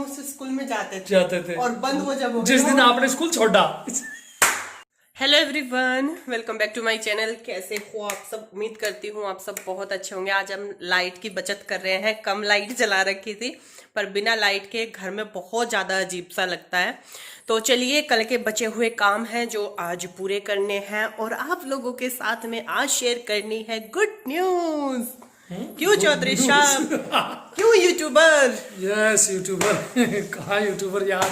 उससे स्कूल में जाते थे और बंद हो जब जिस दिन आपने स्कूल छोड़ा। Hello everyone, welcome back to my channel. कैसे हो आप सब? उम्मीद करती हूँ आप सब बहुत अच्छे होंगे। आज हम लाइट की बचत कर रहे हैं। कम लाइट जला रखी थी, पर बिना लाइट के घर में बहुत ज़्यादा अजीब सा लगता है। तो चलिए, कल के बचे हुए काम हैं जो आज पूरे करने हैं और आप लोगों के साथ में आज शेयर करनी है गुड न्यूज़। क्यों चौधरी साहब? क्यों यूट्यूबर? Yes YouTuber. कहाँ यूट्यूबर यार,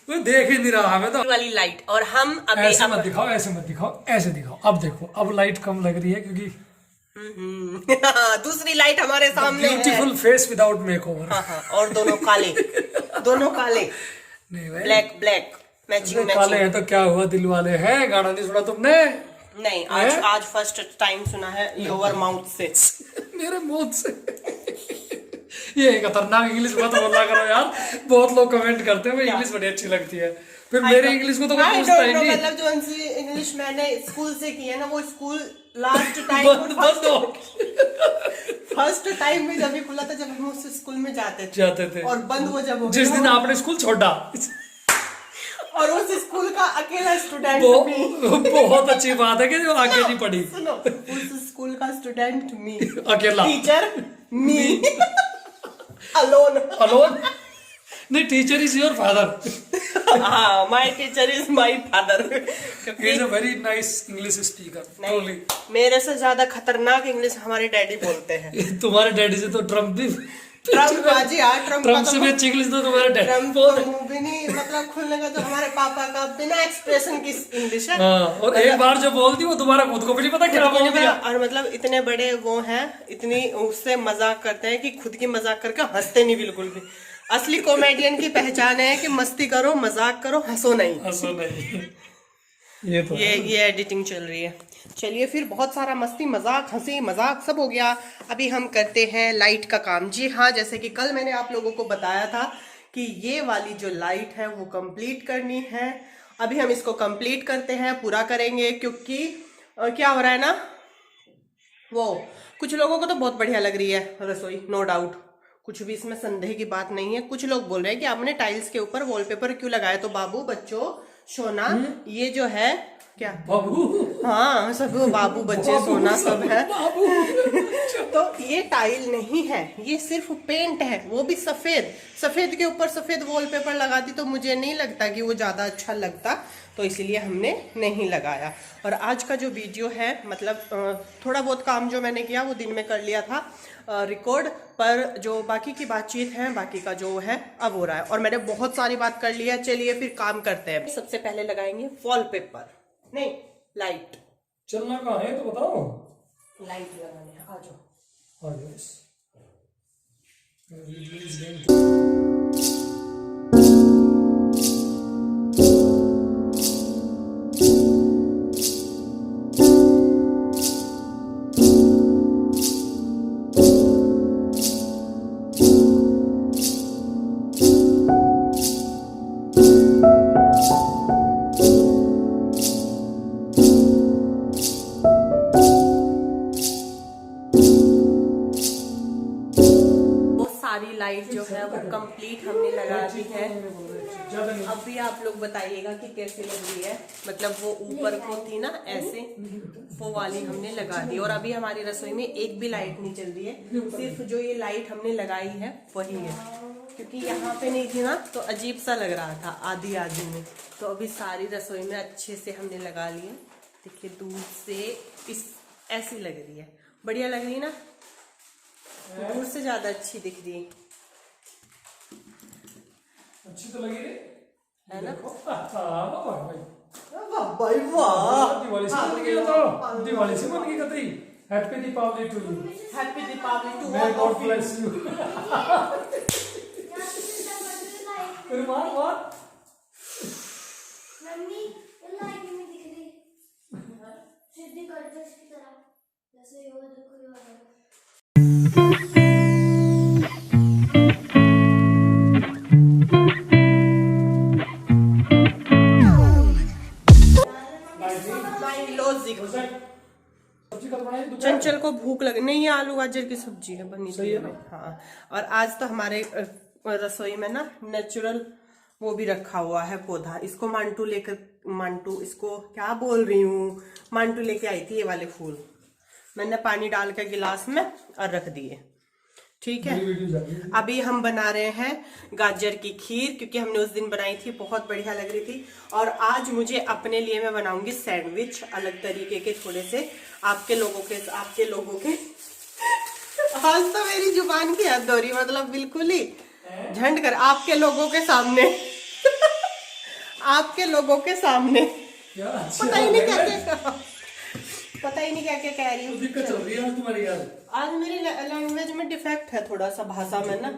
वो देख ही नहीं रहा हमें तो। वाली लाइट और हम अभी ऐसे मत दिखाओ, ऐसे मत दिखाओ, ऐसे दिखाओ। अब देखो, अब लाइट कम लग रही है क्योंकि दूसरी लाइट हमारे सामने है। Beautiful face without makeover. हाँ, और दोनों काले। दोनों काले, नहीं भाई, ब्लैक ब्लैक मैचिंग काले हैं तो क्या हुआ, दिल वाले हैं। गाना नहीं सुना तुमने? नहीं, आज फर्स्ट टाइम सुना है योर माउथ से। मेरे मुंह से। ये खतरनाक इंग्लिश मत बोला करो यार, बहुत लोग कमेंट करते हैं भाई इंग्लिश बड़ी अच्छी लगती है, फिर मेरी इंग्लिश को तो कोई पूछता ही नहीं। मतलब जो सी इंग्लिश मैंने स्कूल से की है ना, वो school last time first time में जब भी खुला था, जब हम उस स्कूल में जाते थे और बंद हो जब जिस दिन आपने स्कूल छोड़ा और उस स्कूल का अकेला स्टूडेंट बहुत अच्छी बात है कि जो आगे नहीं पढ़ी। सुनो, उस स्कूल का स्टूडेंट मी, अकेला, टीचर मी, अलोन नहीं, टीचर इज योर फादर। हाँ, my teacher is my father. He is a very nice English speaker. नहीं, मेरे से ज्यादा खतरनाक इंग्लिश हमारे डैडी बोलते हैं। तुम्हारे डैडी से तो ट्रम्प भी, ट्रम्प बाजी। हाँ, ट्रम्प से भी अच्छी इंग्लिश तो तुम्हारे डैडी। ट्रम्प का मुंह भी नहीं मतलब खुलने का, तो हमारे पापा का बिना एक्सप्रेशन की इंग्लिश है। और एक बार जो बोल दी वो तुम्हारा खुद को भी नहीं पता क्या बोल दिया। और मतलब इतने बड़े वो हैं, इतनी उससे मजाक करते हैं कि खुद की मजाक करके हंसते नहीं बिल्कुल भी। असली कॉमेडियन की पहचान है कि मस्ती करो, मजाक करो, हंसो नहीं। ये एडिटिंग चल रही है। चलिए फिर, बहुत सारा मस्ती मजाक हंसी मजाक सब हो गया। अभी हम करते हैं लाइट का काम। जी हाँ, जैसे कि कल मैंने आप लोगों को बताया था कि ये वाली जो लाइट है वो कंप्लीट करनी है। अभी हम इसको कंप्लीट करते हैं, पूरा करेंगे, क्योंकि क्या हो रहा है ना, वो कुछ लोगों को तो बहुत बढ़िया लग रही है रसोई, नो डाउट, कुछ भी इसमें संदेह की बात नहीं है। कुछ लोग बोल रहे हैं कि आपने टाइल्स के ऊपर वॉलपेपर क्यों लगाया? तो बाबू, बच्चों, सोना, ये जो है क्या बाबू, हाँ सब बाबू बच्चे सोना सब है। तो ये टाइल नहीं है, ये सिर्फ पेंट है, वो भी सफेद। सफेद के ऊपर सफेद वॉलपेपर लगा दी तो मुझे नहीं लगता कि वो ज्यादा अच्छा लगता, तो इसलिए हमने नहीं लगाया। और आज का जो वीडियो है, मतलब थोड़ा बहुत काम जो मैंने किया वो दिन में कर लिया था रिकॉर्ड, पर जो बाकी की बातचीत है, बाकी का जो है अब हो रहा है, और मैंने बहुत सारी बात कर लिया। चलिए फिर काम करते हैं। सबसे पहले लगाएंगे वॉलपेपर, नहीं लाइट। चलना कहाँ है तो बताओ। लाइट लगाने हैं, आ जाओ। सारी लाइट जो है वो कंप्लीट हमने लगा दी है। अभी आप लोग बताइएगा कि कैसी लग रही है। मतलब वो ऊपर को थी ना ऐसे, वो वाली हमने लगा दी। और अभी हमारी रसोई में एक भी लाइट नहीं चल रही है, सिर्फ जो ये लाइट हमने लगाई है वही है, क्योंकि यहाँ पे नहीं थी ना तो अजीब सा लग रहा था आधी आधी में। तो अभी सारी रसोई में अच्छे से हमने लगा लिए। देखिए, दूर से इस ऐसी लग रही है, बढ़िया लग रही है ना, दूर से ज्यादा अच्छी दिख रही अच्छी तो लगी रे, है ना? भाई वाह, दिवाली से बन गया तो, दिवाली से बन गई कतई। Happy Deepavali to you. Happy Deepavali to may God bless you. फिर मार मम्मी, लाइट में दिख रही सीधी कर्टस की तरह, जैसे ये देखो ये चंचल को भूख लगे नहीं, ये आलू गाजर की सब्जी है बनी सही है ना। हाँ, और आज तो हमारे और रसोई में ना नेचुरल वो भी रखा हुआ है पौधा। इसको मांटू इसको क्या बोल रही हूँ, मांटू लेके आई थी ये वाले फूल। मैंने पानी डाल के गिलास में और रख दिए। ठीक है, अभी हम बना रहे हैं गाजर की खीर, क्योंकि हमने उस दिन बनाई थी, बहुत बढ़िया लग रही थी। और आज मुझे अपने लिए मैं बनाऊंगी सैंडविच, अलग तरीके के थोड़े से। आपके लोगों के आज तो मेरी जुबान की हद हो रही, मतलब बिल्कुल ही झंड कर आपके लोगों के सामने आपके लोगों के सामने पता ही नहीं क्या क्या कह रही हूँ। दिक्कत चल रही है तुम्हारी यार। आज मेरी लैंग्वेज में डिफेक्ट है थोड़ा सा, भाषा में ना।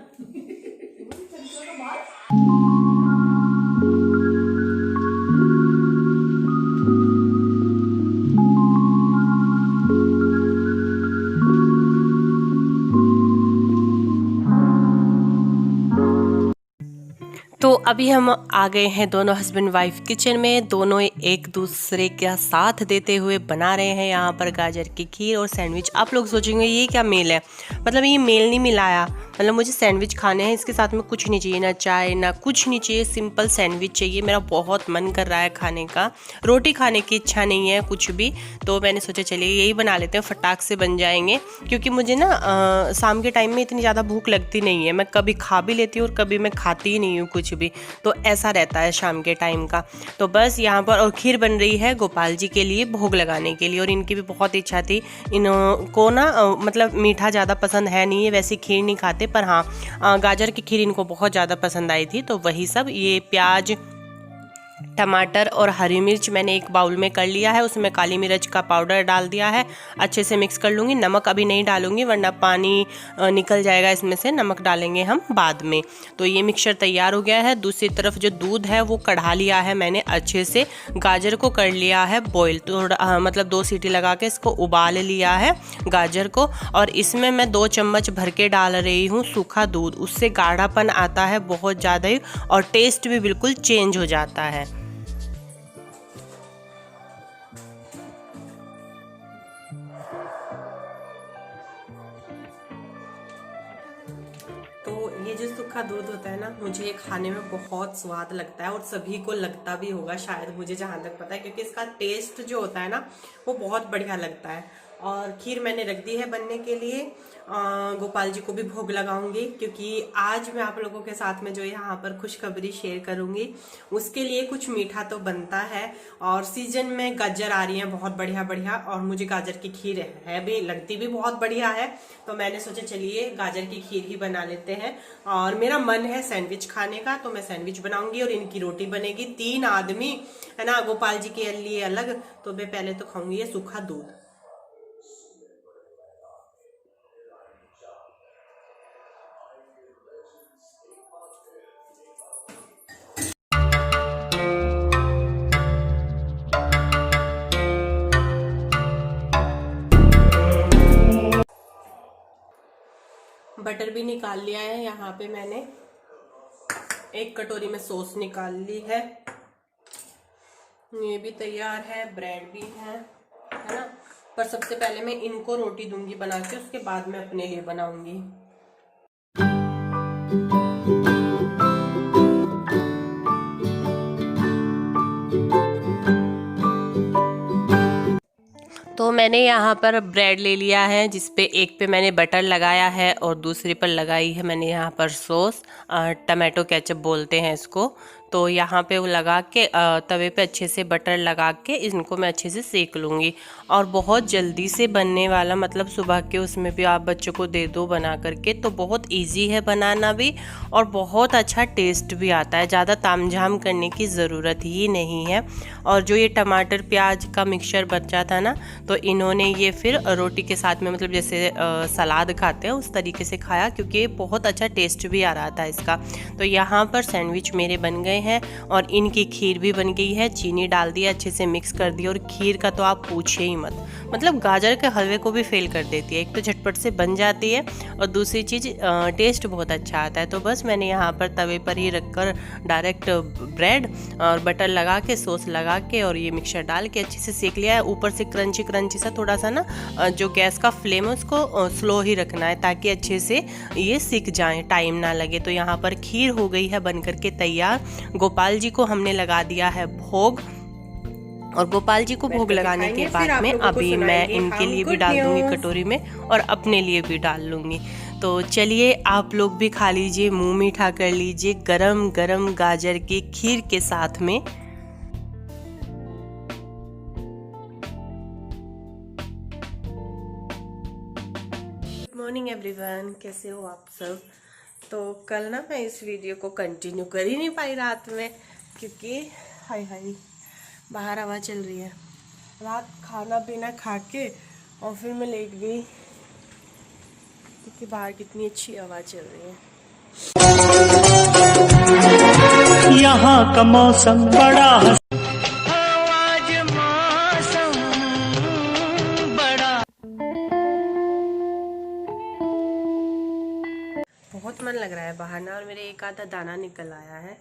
तो अभी हम आ गए हैं दोनों हस्बैंड वाइफ किचन में। दोनों एक दूसरे का साथ देते हुए बना रहे हैं यहाँ पर गाजर की खीर और सैंडविच। आप लोग सोचेंगे ये क्या मेल है, मतलब ये मेल नहीं मिलाया, मतलब मुझे सैंडविच खाने हैं, इसके साथ में कुछ नहीं चाहिए, ना चाय ना कुछ नहीं चाहिए, सिंपल सैंडविच चाहिए। मेरा बहुत मन कर रहा है खाने का, रोटी खाने की इच्छा नहीं है कुछ भी। तो मैंने सोचा चलिए यही बना लेते हैं, फटाक से बन जाएंगे। क्योंकि मुझे ना शाम के टाइम में इतनी ज़्यादा भूख लगती नहीं है, मैं कभी खा भी लेती हूँ और कभी मैं खाती ही नहीं हूँ कुछ भी, तो ऐसा रहता है शाम के टाइम का। तो बस यहाँ पर और खीर बन रही है गोपाल जी के लिए भोग लगाने के लिए, और इनकी भी बहुत इच्छा थी। इनको ना मतलब मीठा ज़्यादा पसंद है नहीं है, वैसे खीर नहीं खाते, पर हाँ गाजर की खीर इनको बहुत ज़्यादा पसंद आई थी। तो वही सब, ये प्याज टमाटर और हरी मिर्च मैंने एक बाउल में कर लिया है, उसमें काली मिर्च का पाउडर डाल दिया है, अच्छे से मिक्स कर लूँगी। नमक अभी नहीं डालूँगी वरना पानी निकल जाएगा इसमें से, नमक डालेंगे हम बाद में। तो ये मिक्सचर तैयार हो गया है। दूसरी तरफ जो दूध है वो कढ़ा लिया है मैंने अच्छे से, गाजर को कर लिया है बॉईल, थोड़ा मतलब 2 सीटी लगा के इसको उबाल लिया है गाजर को। और इसमें मैं 2 चम्मच भर के डाल रही हूँ सूखा दूध, उससे गाढ़ापन आता है बहुत ज़्यादा ही, और टेस्ट भी बिल्कुल चेंज हो जाता है। तो ये जो सूखा दूध होता है ना, मुझे ये खाने में बहुत स्वाद लगता है, और सभी को लगता भी होगा शायद, मुझे जहाँ तक पता है, क्योंकि इसका टेस्ट जो होता है ना वो बहुत बढ़िया लगता है। और खीर मैंने रख दी है बनने के लिए। गोपाल जी को भी भोग लगाऊंगी, क्योंकि आज मैं आप लोगों के साथ में जो यहाँ पर खुशखबरी शेयर करूंगी, उसके लिए कुछ मीठा तो बनता है। और सीजन में गाजर आ रही है बहुत बढ़िया बढ़िया, और मुझे गाजर की खीर है भी लगती भी बहुत बढ़िया है। तो मैंने सोचा चलिए गाजर की खीर ही बना लेते हैं। और मेरा मन है सैंडविच खाने का, तो मैं सैंडविच बनाऊंगी और इनकी रोटी बनेगी। 3 आदमी है ना, गोपाल जी के लिए अलग। तो मैं पहले तो खाऊंगी ये सूखा दूध। बटर भी निकाल लिया है, यहाँ पे मैंने 1 कटोरी में सॉस निकाल ली है, ये भी तैयार है, ब्रेड भी है ना। पर सबसे पहले मैं इनको रोटी दूंगी बना के, उसके बाद मैं अपने लिए बनाऊंगी। तो मैंने यहाँ पर ब्रेड ले लिया है, जिस पे एक पे मैंने बटर लगाया है और दूसरे पर लगाई है मैंने यहाँ पर सॉस, टमाटो केचप बोलते हैं इसको। तो यहाँ पे वो लगा के तवे पे अच्छे से बटर लगा के इनको मैं अच्छे से सेक लूँगी। और बहुत जल्दी से बनने वाला, मतलब सुबह के उसमें भी आप बच्चों को दे दो बना करके, तो बहुत इजी है बनाना भी, और बहुत अच्छा टेस्ट भी आता है। ज़्यादा तामझाम करने की ज़रूरत ही नहीं है। और जो ये टमाटर प्याज का मिक्सचर बचा था ना, तो इन्होंने ये फिर रोटी के साथ में, मतलब जैसे सलाद खाते हैं उस तरीके से खाया, क्योंकि बहुत अच्छा टेस्ट भी आ रहा था इसका। तो यहाँ पर सैंडविच मेरे बन गए हैं और इनकी खीर भी बन गई है। चीनी डाल दिया, अच्छे से मिक्स कर दिया और खीर का तो आप पूछिए ही मत, मतलब गाजर के हलवे को भी फेल कर देती है। एक तो झटपट से बन जाती है और दूसरी चीज़ टेस्ट बहुत अच्छा आता है। तो बस मैंने यहाँ पर तवे पर ही रखकर डायरेक्ट ब्रेड और बटर लगा के, सॉस लगा के और ये मिक्सचर डाल के अच्छे से सेक लिया है। ऊपर से क्रंची क्रंची सा थोड़ा सा ना जो गैस का फ्लेम है उसको स्लो ही रखना है ताकि अच्छे से ये सिक जाए, टाइम ना लगे। तो यहाँ पर खीर हो गई है बन करके तैयार। गोपाल जी को हमने लगा दिया है भोग और गोपाल जी को भोग लगाने के बाद में अभी मैं इनके लिए भी डाल दूंगी कटोरी में और अपने लिए भी डाल लूँगी। तो चलिए आप लोग भी खा लीजिए, मुंह मीठा कर लीजिए गरम गरम गाजर की खीर के साथ में। गुड मॉर्निंग एवरीवन, कैसे हो आप सब। तो कल ना मैं इस वीडियो को कंटिन्यू कर ही नहीं पाई रात में, क्योंकि हाय हाय बाहर हवा चल रही है। रात खाना पीना खा के और फिर मैं लेट गई क्योंकि बाहर कितनी अच्छी हवा चल रही है। यहाँ का मौसम बड़ा आज मौसम बड़ा, बहुत मन लग रहा है बाहर ना और मेरे एक आधा दाना निकल आया है।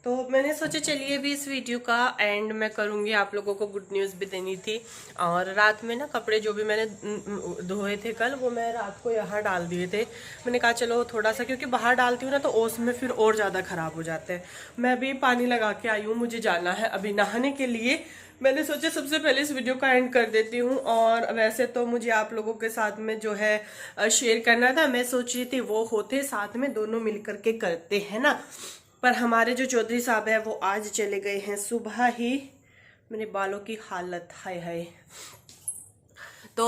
तो मैंने सोचा चलिए भी इस वीडियो का एंड मैं करूँगी, आप लोगों को गुड न्यूज़ भी देनी थी। और रात में ना कपड़े जो भी मैंने धोए थे कल, वो मैं रात को यहाँ डाल दिए थे। मैंने कहा चलो थोड़ा सा, क्योंकि बाहर डालती हूँ ना तो ओस में फिर और ज़्यादा ख़राब हो जाते हैं। मैं अभी पानी लगा के आई हूँ, मुझे जाना है अभी नहाने के लिए। मैंने सोचा सबसे पहले इस वीडियो का एंड कर देती हूँ। और वैसे तो मुझे आप लोगों के साथ में जो है शेयर करना था, मैं सोच रही थी वो होते साथ में दोनों मिल करके करते हैं ना, पर हमारे जो चौधरी साहब है वो आज चले गए हैं सुबह ही। मेरे बालों की हालत हाय हाय, तो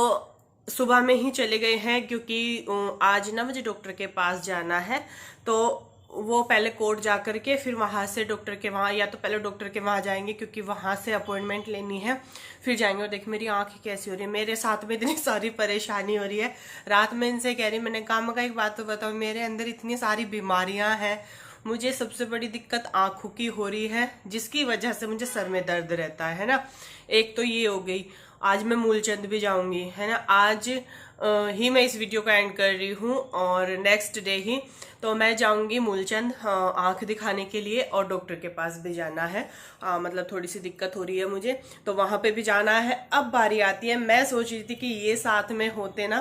सुबह में ही चले गए हैं क्योंकि आज ना मुझे डॉक्टर के पास जाना है। तो वो पहले कोर्ट जा करके फिर वहाँ से डॉक्टर के वहाँ, या तो पहले डॉक्टर के वहाँ जाएंगे क्योंकि वहाँ से अपॉइंटमेंट लेनी है, फिर जाएंगे। और देख मेरी आँख कैसी हो रही है, मेरे साथ में इतनी सारी परेशानी हो रही है। रात में इनसे कह रही, मैंने कहा मगर एक बात तो बताओ, मेरे अंदर इतनी सारी बीमारियाँ हैं, मुझे सबसे बड़ी दिक्कत आँखों की हो रही है जिसकी वजह से मुझे सर में दर्द रहता है ना। एक तो ये हो गई, आज मैं मूलचंद भी जाऊंगी है ना। आज ही मैं इस वीडियो का एंड कर रही हूँ और नेक्स्ट डे ही तो मैं जाऊंगी मूलचंद आंख दिखाने के लिए और डॉक्टर के पास भी जाना है। मतलब थोड़ी सी दिक्कत हो रही है मुझे, तो वहां पे भी जाना है। अब बारी आती है, मैं सोच रही थी कि ये साथ में होते ना,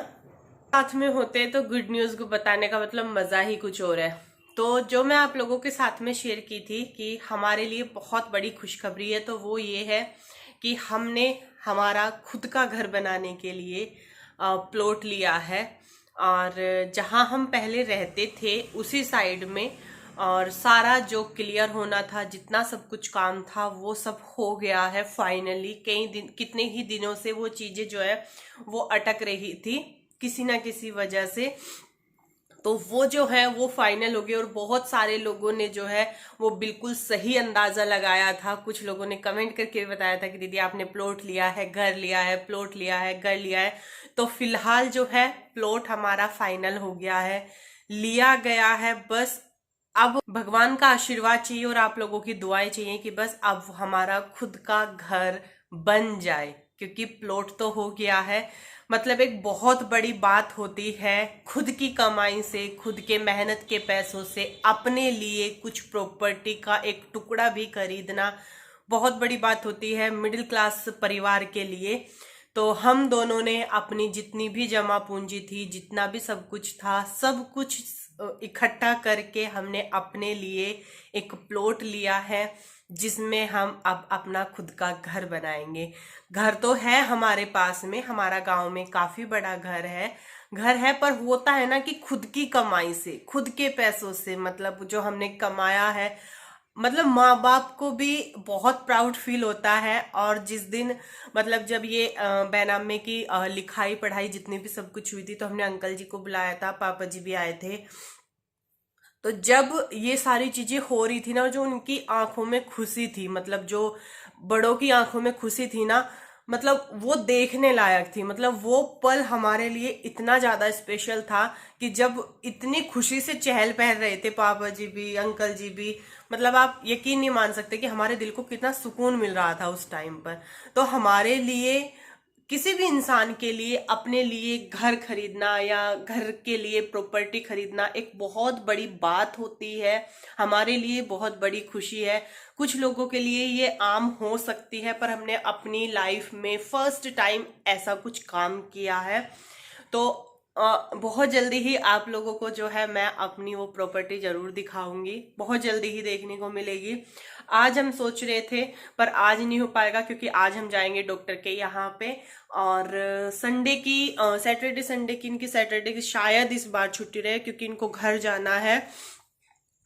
साथ में होते तो गुड न्यूज को बताने का मतलब मजा ही कुछ और है। तो जो मैं आप लोगों के साथ में शेयर की थी कि हमारे लिए बहुत बड़ी खुशखबरी है, तो वो ये है कि हमने हमारा खुद का घर बनाने के लिए प्लॉट लिया है। और जहां हम पहले रहते थे उसी साइड में, और सारा जो क्लियर होना था, जितना सब कुछ काम था वो सब हो गया है फाइनली। कई दिन, कितने ही दिनों से वो चीजें जो है वो अटक रही थी किसी ना किसी वजह से, तो वो जो है वो फाइनल हो गई। और बहुत सारे लोगों ने जो है वो बिल्कुल सही अंदाजा लगाया था। कुछ लोगों ने कमेंट करके बताया था कि दीदी आपने प्लॉट लिया है, घर लिया है, प्लॉट लिया है, घर लिया है। तो फिलहाल जो है प्लॉट हमारा फाइनल हो गया है, लिया गया है। बस अब भगवान का आशीर्वाद चाहिए और आप लोगों की दुआएं चाहिए कि बस अब हमारा खुद का घर बन जाए, क्योंकि प्लॉट तो हो गया है। मतलब एक बहुत बड़ी बात होती है खुद की कमाई से, खुद के मेहनत के पैसों से अपने लिए कुछ प्रॉपर्टी का एक टुकड़ा भी खरीदना बहुत बड़ी बात होती है मिडिल क्लास परिवार के लिए। तो हम दोनों ने अपनी जितनी भी जमा पूंजी थी, जितना भी सब कुछ था, सब कुछ इकट्ठा करके हमने अपने लिए एक प्लॉट लिया है जिसमें हम अब अपना खुद का घर बनाएंगे। घर तो है हमारे पास में, हमारा गांव में काफी बड़ा घर है, पर होता है ना कि खुद की कमाई से, खुद के पैसों से, मतलब जो हमने कमाया है, मतलब माँ बाप को भी बहुत प्राउड फील होता है। और जिस दिन मतलब जब ये बैनामे की लिखाई पढ़ाई जितनी भी सब कुछ हुई थी, तो हमने अंकल जी को बुलाया था, पापा जी भी आए थे। तो जब ये सारी चीजें हो रही थी ना, जो उनकी आंखों में खुशी थी, मतलब जो बड़ों की आंखों में खुशी थी ना, मतलब वो देखने लायक थी। मतलब वो पल हमारे लिए इतना ज्यादा स्पेशल था कि जब इतनी खुशी से चहल पहल रहे थे पापा जी भी, अंकल जी भी, मतलब आप यकीन नहीं मान सकते कि हमारे दिल को कितना सुकून मिल रहा था उस टाइम पर। तो हमारे लिए, किसी भी इंसान के लिए अपने लिए घर खरीदना या घर के लिए प्रॉपर्टी खरीदना एक बहुत बड़ी बात होती है, हमारे लिए बहुत बड़ी खुशी है। कुछ लोगों के लिए ये आम हो सकती है, पर हमने अपनी लाइफ में फर्स्ट टाइम ऐसा कुछ काम किया है। तो बहुत जल्दी ही आप लोगों को जो है मैं अपनी वो प्रॉपर्टी जरूर दिखाऊंगी, बहुत जल्दी ही देखने को मिलेगी। आज हम सोच रहे थे पर आज नहीं हो पाएगा, क्योंकि आज हम जाएंगे डॉक्टर के यहाँ पे, और संडे की सैटरडे संडे की, इनकी सैटरडे की शायद इस बार छुट्टी रहे, क्योंकि इनको घर जाना है।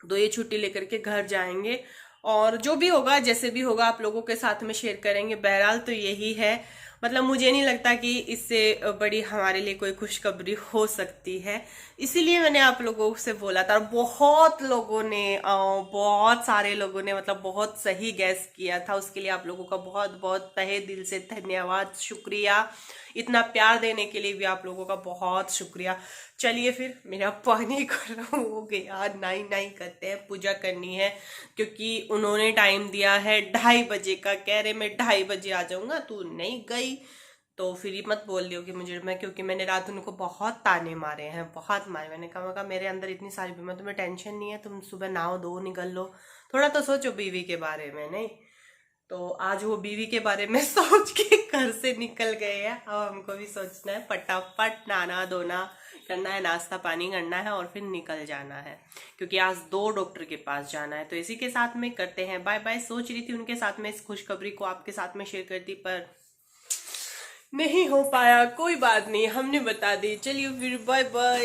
तो ये छुट्टी लेकर के घर जाएंगे, और जो भी होगा जैसे भी होगा आप लोगों के साथ में शेयर करेंगे। बहरहाल तो यही है, मतलब मुझे नहीं लगता कि इससे बड़ी हमारे लिए कोई खुशखबरी हो सकती है, इसीलिए मैंने आप लोगों से बोला था। और बहुत लोगों ने, बहुत सारे लोगों ने मतलब बहुत सही गैस किया था, उसके लिए आप लोगों का बहुत बहुत तहे दिल से धन्यवाद, शुक्रिया। इतना प्यार देने के लिए भी आप लोगों का बहुत शुक्रिया। चलिए फिर, मेरा पानी गर्म हो गया, नाई करते हैं, पूजा करनी है, क्योंकि उन्होंने टाइम दिया है 2:30 बजे का, कह रहे मैं 2:30 बजे आ जाऊंगा, तू नहीं गई तो फिर मत बोल लियो कि मुझे, मैं क्योंकि मैंने रात उनको बहुत ताने मारे हैं, बहुत मारे। मैंने कहा मेरे अंदर इतनी सारी बीमारी, तुम्हें टेंशन नहीं है, तुम सुबह नहाओ धो निकल लो, थोड़ा तो सोचो बीवी के बारे में। नहीं तो आज वो बीवी के बारे में सोच के घर से निकल गए हैं। अब हमको भी सोचना है, फटाफट नहाना धोना करना है, नाश्ता पानी करना है और फिर निकल जाना है, क्योंकि आज 2 डॉक्टर के पास जाना है। तो इसी के साथ में करते हैं बाय बाय। सोच रही थी उनके साथ में इस खुशखबरी को आपके साथ में शेयर करती, पर नहीं हो पाया, कोई बात नहीं, हमने बता दी। चलिए फिर बाय बाय।